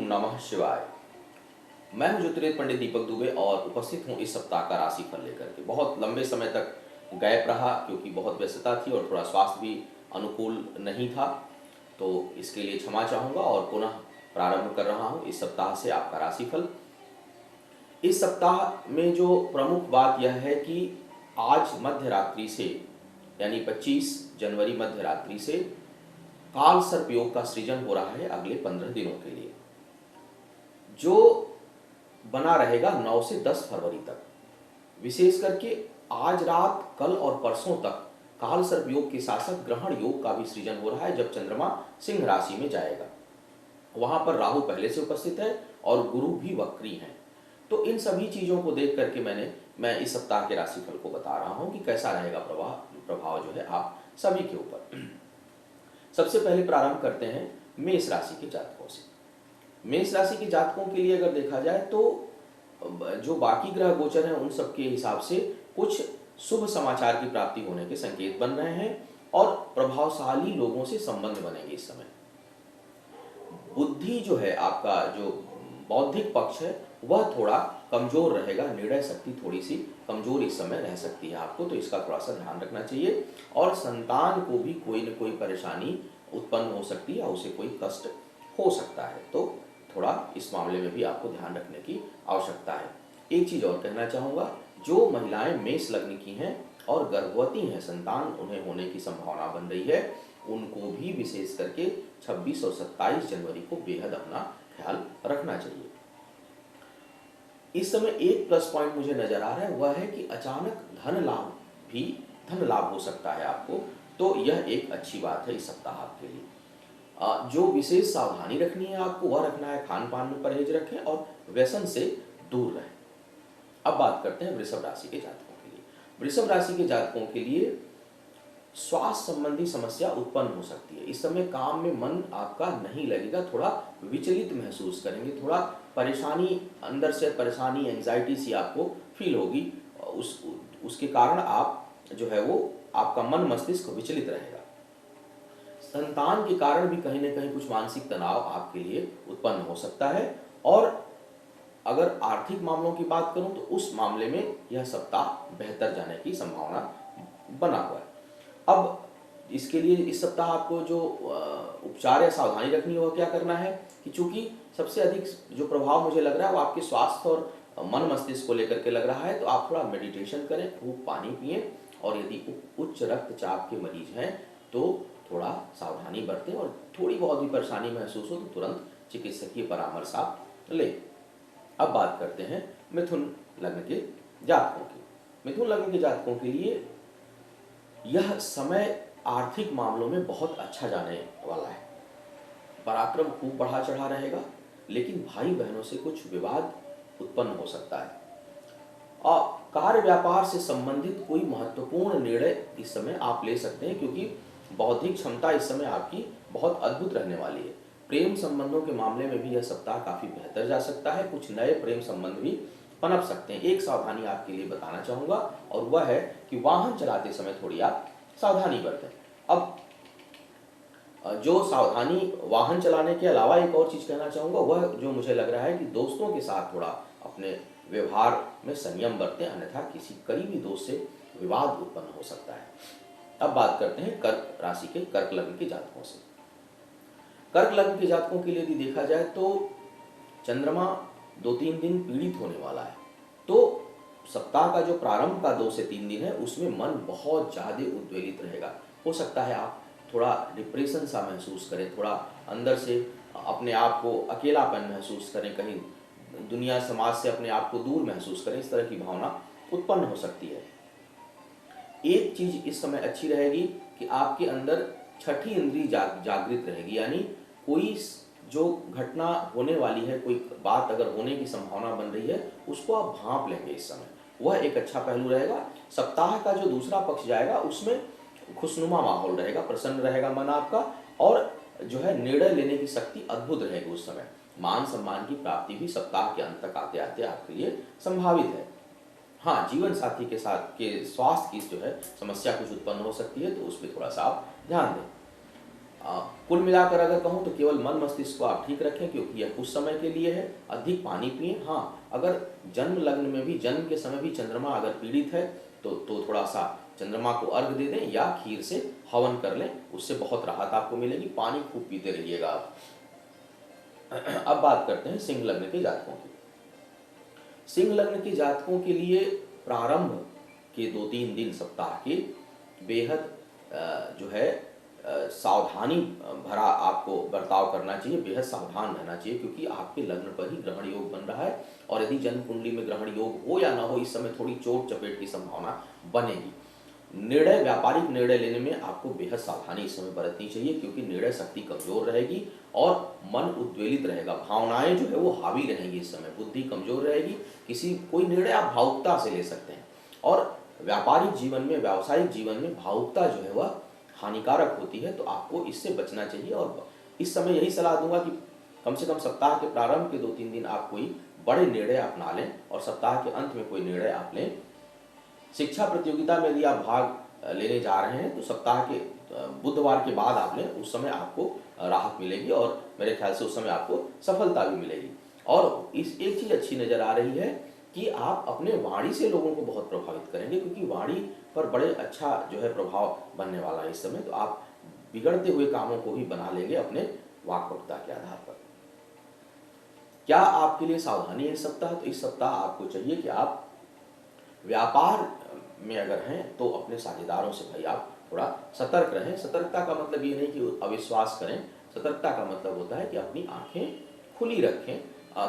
नमः शिवाय। मैं हूं ज्योतिर्वेद पंडित दीपक दुबे और उपस्थित हूं इस सप्ताह का राशिफल लेकर के। बहुत लंबे समय तक गैप रहा क्योंकि बहुत व्यस्तता थी और थोड़ा स्वास्थ्य भी अनुकूल नहीं था, तो इसके लिए क्षमा चाहूँगा और पुनः प्रारंभ कर रहा हूं इस सप्ताह से आपका राशिफल। इस सप्ताह में जो प्रमुख बात यह है कि आज मध्य रात्रि से यानी 25 जनवरी मध्य रात्रि से काल सर्प योग का सृजन हो रहा है अगले 15 दिनों के लिए, जो बना रहेगा 9 से 10 फरवरी तक। विशेष करके आज रात, कल और परसों तक काल सर्प योग के साथ साथ ग्रहण योग का भी सृजन हो रहा है, जब चंद्रमा सिंह राशि में जाएगा। वहां पर राहु पहले से उपस्थित है और गुरु भी वक्री हैं। तो इन सभी चीजों को देख करके मैं इस सप्ताह के राशिफल को बता रहा हूं कि कैसा रहेगा प्रभाव जो है आप सभी के ऊपर। सबसे पहले प्रारंभ करते हैं मेष राशि के जातकों से। मेष राशि के जातकों के लिए अगर देखा जाए तो जो बाकी ग्रह गोचर हैं उन सब के हिसाब से कुछ शुभ समाचार की प्राप्ति होने के संकेत बन रहे हैं और प्रभावशाली लोगों से संबंध बनेंगे इस समय। बुद्धि जो है, आपका जो बौद्धिक पक्ष है वह थोड़ा कमजोर रहेगा, निर्णय शक्ति थोड़ी सी कमजोर इस समय रह सकती है आपको, तो इसका थोड़ा सा ध्यान रखना चाहिए। और संतान को भी कोई न कोई परेशानी उत्पन्न हो सकती है, उसे कोई कष्ट हो सकता है, तो थोड़ा इस मामले में भी आपको ध्यान रखने की आवश्यकता है। एक चीज और कहना चाहूँगा, जो महिलाएं मेष लग्न की हैं और गर्भवती हैं, संतान उन्हें होने की संभावना बन रही है, उनको भी विशेष करके 26 और 27 जनवरी को बेहद अपना ख्याल रखना चाहिए। इस समय एक प्लस पॉइंट मुझे नजर आ रहा है, वह है कि अचानक धन लाभ हो सकता है आपको, तो यह एक अच्छी बात है इस सप्ताह आपके लिए। जो विशेष सावधानी रखनी है आपको वह रखना है, खान पान में परहेज रखें और व्यसन से दूर रहें। अब बात करते हैं वृषभ राशि के जातकों के लिए। वृषभ राशि के जातकों के लिए स्वास्थ्य संबंधी समस्या उत्पन्न हो सकती है। इस समय काम में मन आपका नहीं लगेगा, थोड़ा विचलित महसूस करेंगे, थोड़ा परेशानी, अंदर से परेशानी, एंजाइटी सी आपको फील होगी। उसके कारण आप जो है वो आपका मन मस्तिष्क विचलित रहेगा। संतान के कारण भी कहीं न कहीं कुछ मानसिक तनाव आपके लिए उत्पन्न हो सकता है। और अगर आर्थिक मामलों की बात करूं तो उस मामले में यह सप्ताह बेहतर जाने की संभावना बना हुआ है। अब इसके लिए इस सप्ताह आपको जो उपचार या सावधानी रखनी है वह क्या करना है कि चूंकि सबसे अधिक जो प्रभाव मुझे लग रहा है वो आपके स्वास्थ्य और मन मस्तिष्क को लेकर के लग रहा है, तो आप थोड़ा मेडिटेशन करें, खूब पानी पिएं और यदि उच्च रक्तचाप के मरीज हैं तो थोड़ा सावधानी बरतें और थोड़ी बहुत भी परेशानी महसूस हो तो तुरंत चिकित्सकीय परामर्श आप लें। अब बात करते हैं मिथुन लग्न के जातकों की। मिथुन लग्न के जातकों के लिए यह समय आर्थिक मामलों में बहुत अच्छा जाने वाला है। पराक्रम खूब बढ़ा चढ़ा रहेगा, लेकिन भाई बहनों से कुछ विवाद उत्पन्न हो सकता है। और कार्य व्यापार से संबंधित कोई महत्वपूर्ण निर्णय इस समय आप ले सकते हैं, क्योंकि बौद्धिक क्षमता इस समय आपकी बहुत अद्भुत रहने वाली है। प्रेम संबंधों के मामले में भी यह सप्ताह काफी बेहतर जा सकता है, कुछ नए प्रेम संबंध भी पनप सकते हैं। एक सावधानी आपके लिए बताना चाहूंगा और वह है कि वाहन चलाते समय थोड़ी आप सावधानी बरतें। अब जो सावधानी वाहन चलाने के अलावा एक और चीज कहना चाहूंगा, वह जो मुझे लग रहा है कि दोस्तों के साथ थोड़ा अपने व्यवहार में संयम बरतें, अन्यथा किसी करीबी दोस्त से विवाद उत्पन्न हो सकता है। अब बात करते हैं कर्क राशि के कर्क लग्न के जातकों से। कर्क लग्न के जातकों के लिए यदि देखा जाए तो चंद्रमा 2-3 दिन पीड़ित होने वाला है, तो सप्ताह का जो प्रारंभ का 2 से 3 दिन है उसमें मन बहुत ज्यादा उद्वेलित रहेगा। हो सकता है आप थोड़ा डिप्रेशन सा महसूस करें, थोड़ा अंदर से अपने आप को अकेलापन महसूस करें, कहीं दुनिया समाज से अपने आप को दूर महसूस करें, इस तरह की भावना उत्पन्न हो सकती है। एक चीज इस समय अच्छी रहेगी कि आपके अंदर छठी इंद्री जागृत रहेगी, यानी कोई जो घटना होने वाली है, कोई बात अगर होने की संभावना बन रही है, उसको आप भांप लेंगे इस समय, वह एक अच्छा पहलू रहेगा। सप्ताह का जो दूसरा पक्ष जाएगा उसमें खुशनुमा माहौल रहेगा, प्रसन्न रहेगा मन आपका, और जो है निर्णय लेने की शक्ति अद्भुत रहेगी उस समय। मान सम्मान की प्राप्ति भी सप्ताह के अंत तक आते आते आपके लिए संभावित है। हाँ, जीवन साथी के साथ के स्वास्थ्य की जो है समस्या कुछ उत्पन्न हो सकती है, तो उस पर थोड़ा सा आप ध्यान दें। कुल मिलाकर अगर कहूँ तो केवल मन मस्तिष्क को आप ठीक रखें, क्योंकि यह कुछ समय के लिए है। अधिक पानी पिएं। हाँ, अगर जन्म लग्न में भी, जन्म के समय भी चंद्रमा अगर पीड़ित है तो थोड़ा सा चंद्रमा को अर्घ दे दें या खीर से हवन कर लें, उससे बहुत राहत आपको मिलेगी। पानी खूब पीते रहिएगा आप। अब बात करते हैं सिंह लग्न के जातकों की। सिंह लग्न के जातकों के लिए प्रारंभ के 2-3 दिन सप्ताह के बेहद जो है सावधानी भरा आपको बर्ताव करना चाहिए, बेहद सावधान रहना चाहिए, क्योंकि आपके लग्न पर ही ग्रहण योग बन रहा है। और यदि जन्म कुंडली में ग्रहण योग हो या ना हो, इस समय थोड़ी चोट चपेट की संभावना बनेगी। निर्णय, व्यापारिक निर्णय लेने में आपको बेहद सावधानी इस समय बरतनी चाहिए, क्योंकि निर्णय शक्ति कमजोर रहेगी और मन उद्वेलित रहेगा। भावनाएं जो है वो हावी रहेंगी इस समय, बुद्धि कमजोर रहेगी। कोई निर्णय आप भावुकता से ले सकते हैं, और व्यापारिक जीवन में, व्यावसायिक जीवन में भावुकता जो है वह हानिकारक होती है, तो आपको इससे बचना चाहिए। और इस समय यही सलाह दूंगा कि कम से कम सप्ताह के प्रारंभ के 2-3 दिन आप कोई बड़े निर्णय अपना लें, और सप्ताह के अंत में कोई निर्णय आप लें। शिक्षा प्रतियोगिता में यदि आप भाग लेने जा रहे हैं तो सप्ताह के बुधवार के बाद आप लें, उस समय आपको राहत मिलेगी, और मेरे ख्याल से उस समय आपको सफलता भी मिलेगी। और इस एक चीज़ अच्छी नज़र आ रही है कि आप अपने वाणी से लोगों को बहुत प्रभावित करेंगे, क्योंकि वाणी पर बड़े अच्छा जो है प्रभाव बनने वाला है इस समय। तो आप बिगड़ते हुए कामों को भी बना लेंगे अपने वाक्पटुता के आधार पर। क्या आपके लिए सावधानी है इस सप्ताह? तो इस सप्ताह आपको चाहिए कि आप व्यापार में अगर हैं तो अपने साझेदारों से भाई आप थोड़ा सतर्क रहें। सतर्कता का मतलब ये नहीं कि अविश्वास करें, सतर्कता का मतलब होता है कि अपनी आंखें खुली रखें।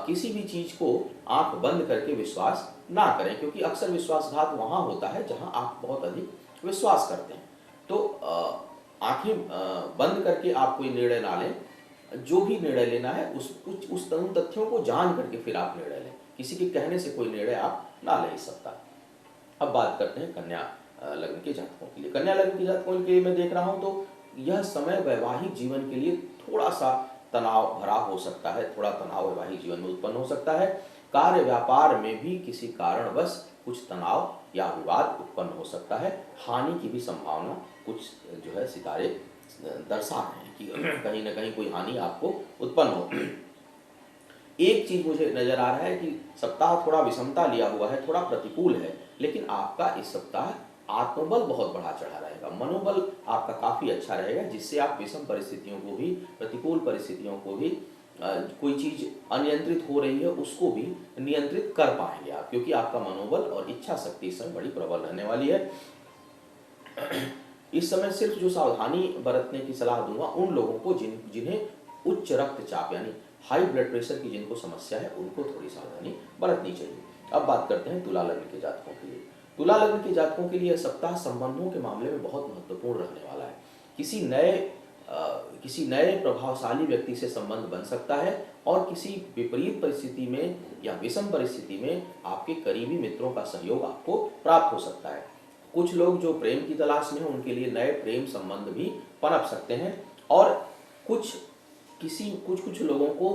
किसी भी चीज़ को आंख बंद करके विश्वास ना करें, क्योंकि अक्सर विश्वासघात वहाँ होता है जहाँ आप बहुत अधिक विश्वास करते हैं। तो आंखें बंद करके आप कोई निर्णय ना लें। जो भी निर्णय लेना है उन तथ्यों को जान करके फिर आप निर्णय लें। किसी के कहने से कोई निर्णय आप ना लें इस सप्ताह। अब बात करते हैं कन्या लग्न के जातकों के लिए। कन्या लग्न के जातकों के लिए मैं देख रहा हूं तो यह समय वैवाहिक जीवन के लिए थोड़ा सा तनाव भरा हो सकता है, थोड़ा तनाव वैवाहिक जीवन में उत्पन्न हो सकता है। कार्य व्यापार में भी किसी कारणवश कुछ तनाव या विवाद उत्पन्न हो सकता है। हानि की भी संभावना कुछ जो है सितारे दर्शा रहे हैं कि कहीं ना कहीं कोई हानि आपको उत्पन्न हो। एक चीज मुझे नजर आ रहा है कि सप्ताह थोड़ा विषमता लिया हुआ है, थोड़ा प्रतिकूल है, लेकिन आपका इस सप्ताह आत्मबल बहुत बढ़ा चढ़ा रहेगा, मनोबल आपका काफी अच्छा रहेगा, जिससे आप विषम परिस्थितियों को भी, प्रतिकूल परिस्थितियों को भी, कोई चीज अनियंत्रित हो रही है उसको भी नियंत्रित कर पाएंगे आप, क्योंकि आपका मनोबल और इच्छा शक्ति इस समय बड़ी प्रबल रहने वाली है। इस समय सिर्फ जो सावधानी बरतने की सलाह दूंगा उन लोगों को जिन्हें उच्च रक्तचाप यानी हाई ब्लड प्रेशर की जिनको समस्या है, उनको थोड़ी सावधानी बरतनी चाहिए। अब बात करते हैं तुला लग्न के जातकों के लिए। तुला लग्न के जातकों के लिए यह सप्ताह संबंधों के मामले में बहुत महत्वपूर्ण रहने वाला है। किसी नए प्रभावशाली व्यक्ति से संबंध बन सकता है, और किसी विपरीत परिस्थिति में या विषम परिस्थिति में आपके करीबी मित्रों का सहयोग आपको प्राप्त हो सकता है। कुछ लोग जो प्रेम की तलाश में हैं उनके लिए नए प्रेम संबंध भी पनप सकते हैं, और कुछ लोगों को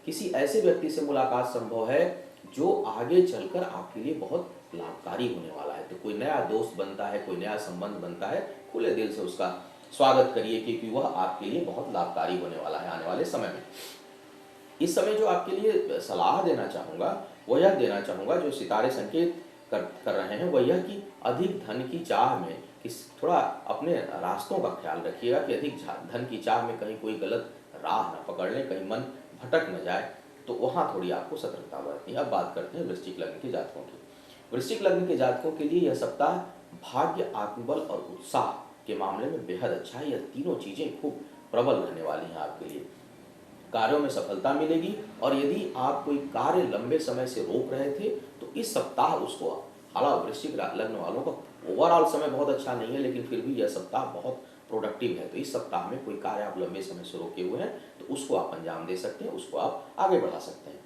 किसी ऐसे व्यक्ति से मुलाकात संभव है जो आगे चलकर आपके लिए बहुत लाभकारी होने वाला है। तो कोई नया दोस्त बनता है, कोई नया संबंध बनता है, खुले दिल से उसका स्वागत करिए, क्योंकि वह आपके लिए बहुत लाभकारी होने वाला है आने वाले समय में। इस समय जो आपके लिए सलाह देना चाहूँगा वह यह देना चाहूँगा, जो सितारे संकेत कर रहे हैं, वह यह कि अधिक धन की चाह में थोड़ा अपने रास्तों का ख्याल रखिएगा कि अधिक धन की चाह में कहीं कोई गलत राह न पकड़ लें, कहीं मन भटक न जाए, तो वहाँ थोड़ी आपको सतर्कता बरतनी है। अब बात करते हैं वृश्चिक लग्न के जातकों की। वृश्चिक लग्न के जातकों के लिए यह सप्ताह भाग्य, आत्मबल और उत्साह के मामले में बेहद अच्छा है। यह तीनों चीजें खूब प्रबल रहने वाली हैं आपके लिए। कार्यों में सफलता मिलेगी, और यदि आप कोई कार्य लंबे समय से रोक रहे थे तो इस सप्ताह उसको, हालांकि वृश्चिक लग्न वालों का ओवरऑल समय बहुत अच्छा नहीं है, लेकिन फिर भी यह सप्ताह बहुत प्रोडक्टिव है। तो इस सप्ताह में कोई कार्य आप लंबे समय से रोके हुए हैं तो उसको आप अंजाम दे सकते हैं, उसको आप आगे बढ़ा सकते हैं।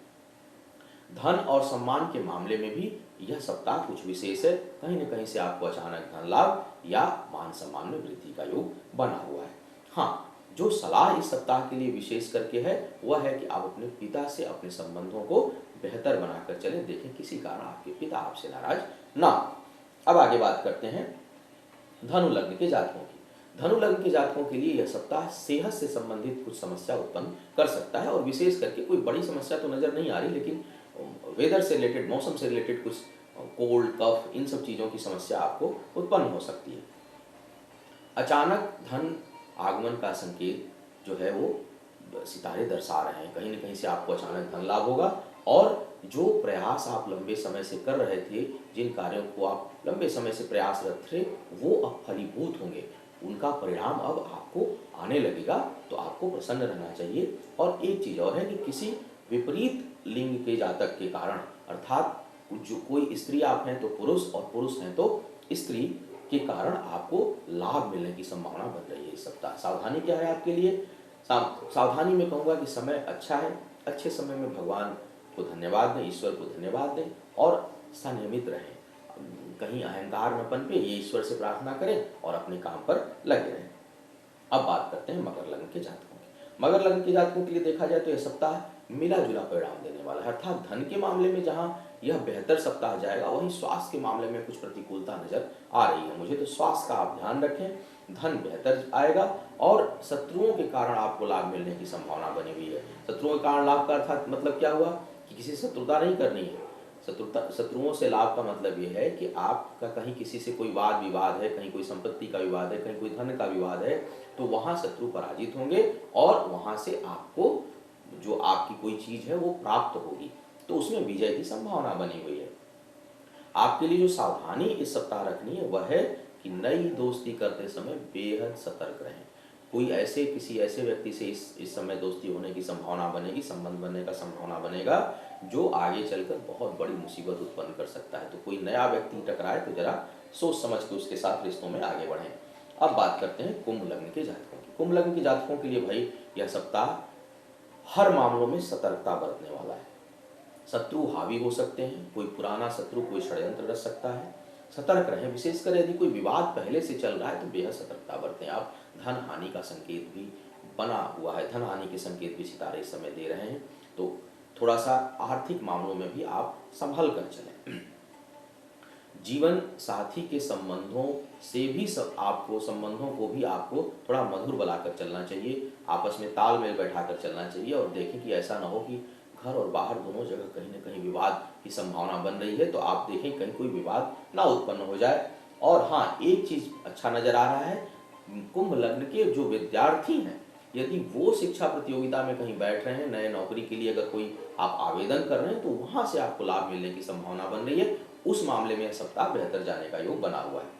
धन और सम्मान के मामले में भी यह सप्ताह कुछ विशेष है। कहीं न कहीं से आपको अचानक धन लाभ या मान सम्मान में वृद्धि का योग बना हुआ है। हाँ, जो सलाह इस सप्ताह के लिए विशेष करके है वह है कि आप अपने पिता से अपने संबंधों को बेहतर बनाकर चलें। देखें किसी कारण आपके पिता आपसे नाराज ना। अब आगे बात करते हैं धनु लग्न के जातकों की। धनु लग्न के जातकों के लिए यह सप्ताह सेहत से संबंधित कुछ समस्या उत्पन्न कर सकता है, और विशेष करके कोई बड़ी समस्या तो नज़र नहीं आ रही, लेकिन वेदर से रिलेटेड, मौसम से रिलेटेड कुछ कोल्ड, कफ, इन सब चीज़ों की समस्या आपको उत्पन्न हो सकती है। अचानक धन आगमन का संकेत जो है वो सितारे दर्शा रहे हैं। कहीं न कहीं से आपको अचानक धन लाभ होगा, और जो प्रयास आप लंबे समय से कर रहे थे, जिन कार्यों को आप लंबे समय से प्रयासरत थे, वो अब फलीभूत होंगे, उनका परिणाम अब आपको आने लगेगा। तो आपको प्रसन्न रहना चाहिए। और एक चीज़ और है कि किसी विपरीत लिंग के जातक के कारण, अर्थात जो कोई स्त्री आप हैं तो पुरुष, और पुरुष हैं तो स्त्री के कारण आपको लाभ मिलने की संभावना बन रही है इस सप्ताह। सावधानी क्या है आपके लिए? सावधानी में कहूँगा कि समय अच्छा है। अच्छे समय में भगवान को धन्यवाद दें, ईश्वर को धन्यवाद दें, और संयमित रहें। कहीं अहंकार न पनपे, ये ईश्वर से प्रार्थना करें और अपने काम पर लगे रहें। अब बात करते हैं मकर लग्न के जातकों की। मकर लग्न के जातकों के लिए देखा जाए तो यह सप्ताह मिला जुला परिणाम देने वाला है। अर्थात धन के मामले में जहां यह बेहतर सप्ताह जाएगा, वहीं स्वास्थ्य के मामले में कुछ प्रतिकूलता नजर आ रही है मुझे। तो स्वास्थ्य का आप ध्यान रखें, धन बेहतर आएगा, और शत्रुओं के कारण आपको लाभ मिलने की संभावना बनी हुई है। शत्रुओं के कारण लाभ का अर्थात मतलब क्या हुआ कि किसी से शत्रुता नहीं करनी है। शत्रुओं से लाभ का मतलब ये है कि आपका कहीं किसी से कोई वाद विवाद है, कहीं कोई संपत्ति का विवाद है, कहीं कोई धन का विवाद है, तो वहां शत्रु पराजित होंगे, और वहां से आपको जो आपकी कोई चीज है वो प्राप्त होगी। तो उसमें विजय की संभावना बनी हुई है। आपके लिए जो सावधानी इस सप्ताह रखनी है वह है कि नई दोस्ती करते समय बेहद सतर्क रहें। कोई किसी ऐसे व्यक्ति से इस समय दोस्ती होने की संभावना बनेगी, संबंध बनने का संभावना बनेगा, जो आगे चलकर बहुत बड़ी मुसीबत उत्पन्न कर सकता है। तो कोई नया व्यक्ति टकराए तो जरा सोच समझ के उसके साथ रिश्तों में आगे बढ़ें। अब बात करते हैं कुंभ लग्न के जातकों की। कुंभ लग्न के जातकों के लिए भाई यह सप्ताह हर मामलों में सतर्कता बरतने वाला है। शत्रु हावी हो सकते हैं, कोई पुराना शत्रु, कोई षड्यंत्र रच सकता है। सतर्क रहें, विशेषकर यदि कोई विवाद पहले से चल रहा है तो बेहद सतर्कता बरतें आप। धन हानि का संकेत भी बना हुआ है, धन हानि के संकेत भी सितारे इस समय दे रहे हैं, तो थोड़ा सा आर्थिक मामलों में भी आप संभल कर चलें। जीवन साथी के संबंधों से भी संबंधों को भी आपको थोड़ा मधुर बनाकर चलना चाहिए, आपस में तालमेल बैठाकर चलना चाहिए, और देखें कि ऐसा ना हो कि घर और बाहर दोनों जगह कहीं ना कहीं विवाद की संभावना बन रही है। तो आप देखें कहीं कोई विवाद ना उत्पन्न हो जाए। और हाँ, एक चीज अच्छा नजर आ रहा है, कुंभ लग्न के जो विद्यार्थी हैं, यदि वो शिक्षा प्रतियोगिता में कहीं बैठ रहे हैं, नए नौकरी के लिए अगर कोई आप आवेदन कर रहे हैं, तो वहां से आपको लाभ मिलने की संभावना बन रही है। उस मामले में यह सप्ताह बेहतर जाने का योग बना हुआ है।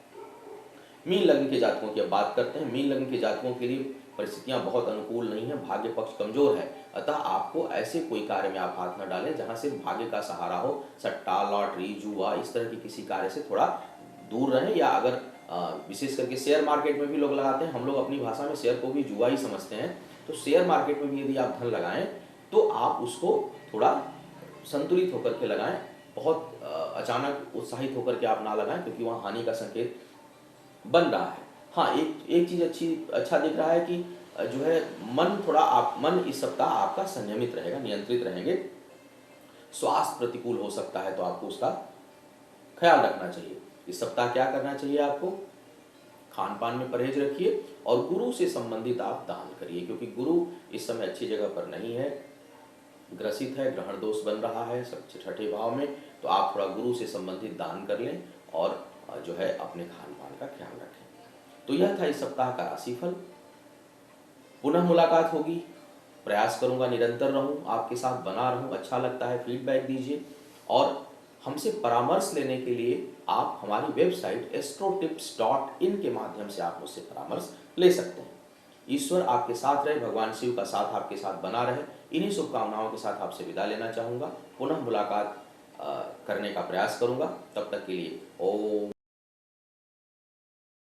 मीन लग्न के जातकों की अब बात करते हैं। मीन लग्न के जातकों के लिए परिस्थितियां बहुत अनुकूल नहीं है, भाग्य पक्ष कमजोर है। अतः आपको ऐसे कोई कार्य में आप हाथ न डालें जहां से भाग्य का सहारा हो। सट्टा, लॉटरी, जुआ, इस तरह के किसी कार्य से थोड़ा दूर रहें। या अगर विशेष करके शेयर मार्केट में भी लोग लगाते हैं, हम लोग अपनी भाषा में शेयर को भी जुआ ही समझते हैं, तो शेयर मार्केट में भी यदि आप धन लगाएं तो आप उसको थोड़ा संतुलित होकर के लगाएं। बहुत अचानक उत्साहित होकर के आप ना लगाएं, क्योंकि वहाँ हानि का संकेत बन रहा है। हाँ, एक चीज अच्छा दिख रहा है कि जो है मन इस सप्ताह आपका संयमित रहेगा, नियंत्रित रहेंगे। स्वास्थ्य प्रतिकूल हो सकता है तो आपको उसका ख्याल रखना चाहिए। इस सप्ताह क्या करना चाहिए आपको? खान पान में परहेज रखिए, और गुरु से संबंधित आप दान करिए, क्योंकि गुरु इस समय अच्छी जगह पर नहीं है, ग्रसित है, ग्रहण दोष बन रहा है सब छठे भाव में। तो आप थोड़ा गुरु से संबंधित दान कर लें, और जो है अपने खान पान का ख्याल रखें। तो यह था इस सप्ताह का राशिफल। पुनः मुलाकात होगी, प्रयास करूंगा निरंतर रहूं, आपके साथ बना रहूं। अच्छा लगता है फीडबैक दीजिए, और हमसे परामर्श लेने के लिए आप हमारी वेबसाइट astrotips.in के माध्यम से आप मुझसे परामर्श ले सकते हैं। ईश्वर आपके साथ रहे, भगवान शिव का साथ आपके साथ बना रहे। इन्हीं शुभकामनाओं के साथ आपसे विदा लेना चाहूँगा। पुनः मुलाकात करने का प्रयास करूँगा। तब तक के लिए ओम।